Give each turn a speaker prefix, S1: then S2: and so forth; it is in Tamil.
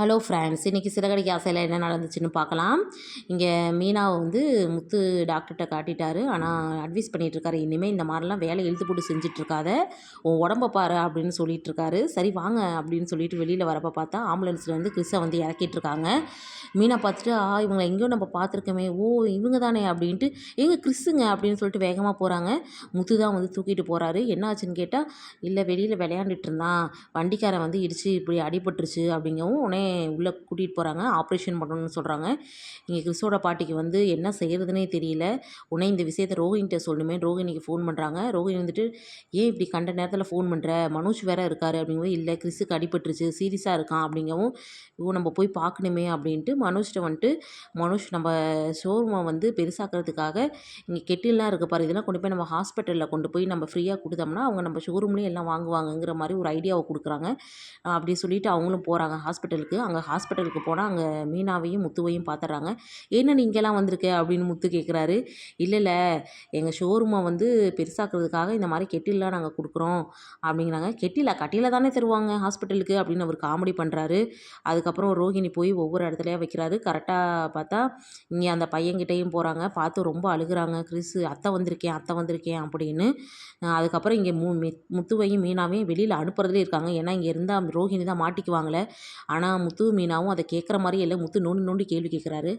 S1: ஹலோ ஃப்ரெண்ட்ஸ், இன்றைக்கி சிறகடிக்க ஆசையில் என்ன நடந்துச்சுன்னு பார்க்கலாம். இங்கே மீனாவை வந்து முத்து டாக்டர்கிட்ட காட்டிட்டாரு. ஆனால் அட்வைஸ் பண்ணிகிட்ருக்காரு, இனிமேல் இந்த மாதிரிலாம் வேலை இழுத்து போட்டு செஞ்சிட்ருக்காத, உன் உடம்ப பாரு அப்படின்னு சொல்லிகிட்ருக்காரு. சரி வாங்க அப்படின்னு சொல்லிட்டு வெளியில் வரப்போ பார்த்தா ஆம்புலன்ஸில் வந்து கிறிஸை வந்து இறக்கிட்டுருக்காங்க. மீனா பார்த்துட்டு இவங்களை எங்கேயோ நம்ம பார்த்துருக்கோமே, ஓ இவங்க தானே அப்படின்ட்டு, எங்க கிறிஸுங்க அப்படின்னு சொல்லிட்டு வேகமாக போகிறாங்க. முத்து தான் வந்து தூக்கிட்டு போகிறாரு. என்ன ஆச்சுன்னு கேட்டால், இல்லை வெளியில் விளையாண்டுட்டு இருந்தான், வண்டிக்காரன் வந்து இடித்து இப்படி அடிபட்டுருச்சு அப்படிங்கவும் உடனே உள்ளே கூட்டிகிட்டு போகிறாங்க. ஆப்ரேஷன் பண்ணணும்னு சொல்கிறாங்க. இங்கே கிறிஸோட பாட்டிக்கு வந்து என்ன செய்கிறதுனே தெரியல. உடனே இந்த விஷயத்தை ரோஹினிகிட்ட சொல்லணுமே, ரோஹினிக்கு ஃபோன் பண்ணுறாங்க. ரோஹினி வந்துட்டு, ஏன் இப்படி கண்ட நேரத்தில் ஃபோன் பண்ணுற, மனோஜ் வேற இருக்காரு அப்படிங்கும்போது, இல்லை கிறிஸுக்கு அடிபட்டுருச்சு, சீரியஸாக இருக்கான் அப்படிங்கவும், நம்ம போய் பார்க்கணுமே அப்படின்ட்டு மனோஜ்கிட்ட வந்துட்டு, மனோஜ் நம்ம ஷோரூமை வந்து பெருசாக்கிறதுக்காக இங்கே கெட்டில்லாம் இருக்குது பாரு, இதெல்லாம் கொண்டு போய் நம்ம ஹாஸ்பிட்டலில் கொண்டு போய் நம்ம ஃப்ரீயாக கொடுத்தோம்னா அவங்க நம்ம ஷோரூம்லேயும் எல்லாம் வாங்குவாங்கங்கிற மாதிரி ஒரு ஐடியாவை கொடுக்குறாங்க. அப்படி சொல்லிட்டு அவங்களும் போகிறாங்க ஹாஸ்பிட்டலுக்கு. அங்கே ஹாஸ்பிட்டலுக்கு போனால் அங்கே மீனாவையும் முத்துவையும் பார்த்துட்றாங்க. என்ன நீங்களாம் வந்திருக்க அப்படின்னு முத்து கேட்குறாரு. இல்லை எங்கள் ஷோரூமை வந்து பெருசாக்கிறதுக்காக இந்த மாதிரி கெட்டில்லாம் நாங்கள் கொடுக்குறோம் அப்படிங்கிறாங்க. கட்டியில் தானே தருவாங்க ஹாஸ்பிட்டலுக்கு அப்படின்னு அவர் காமெடி பண்ணுறாரு. அதுக்கப்புறம் ரோஹிணி போய் ஒவ்வொரு இடத்துலையா வைக்கிறாரு. கரெக்டாக பார்த்தா இங்கே அந்த பையன்கிட்டையும் போகிறாங்க. பார்த்து ரொம்ப அழுகுறாங்க. கிறிஸ் அத்தை வந்திருக்கேன் அப்படின்னு. அதுக்கப்புறம் இங்கே முத்துவையும் மீனாவையும் வெளியில் அனுப்புறதுலே இருக்காங்க. ஏன்னா இங்கே இருந்தால் ரோஹிணி தான் மாட்டிக்குவாங்களே. ஆனால் முத்து மீனாவும் அதை கேட்குற மாதிரியே இல்லை. முத்து நோண்டி நோண்டி கேள்வி கேட்குறாரு.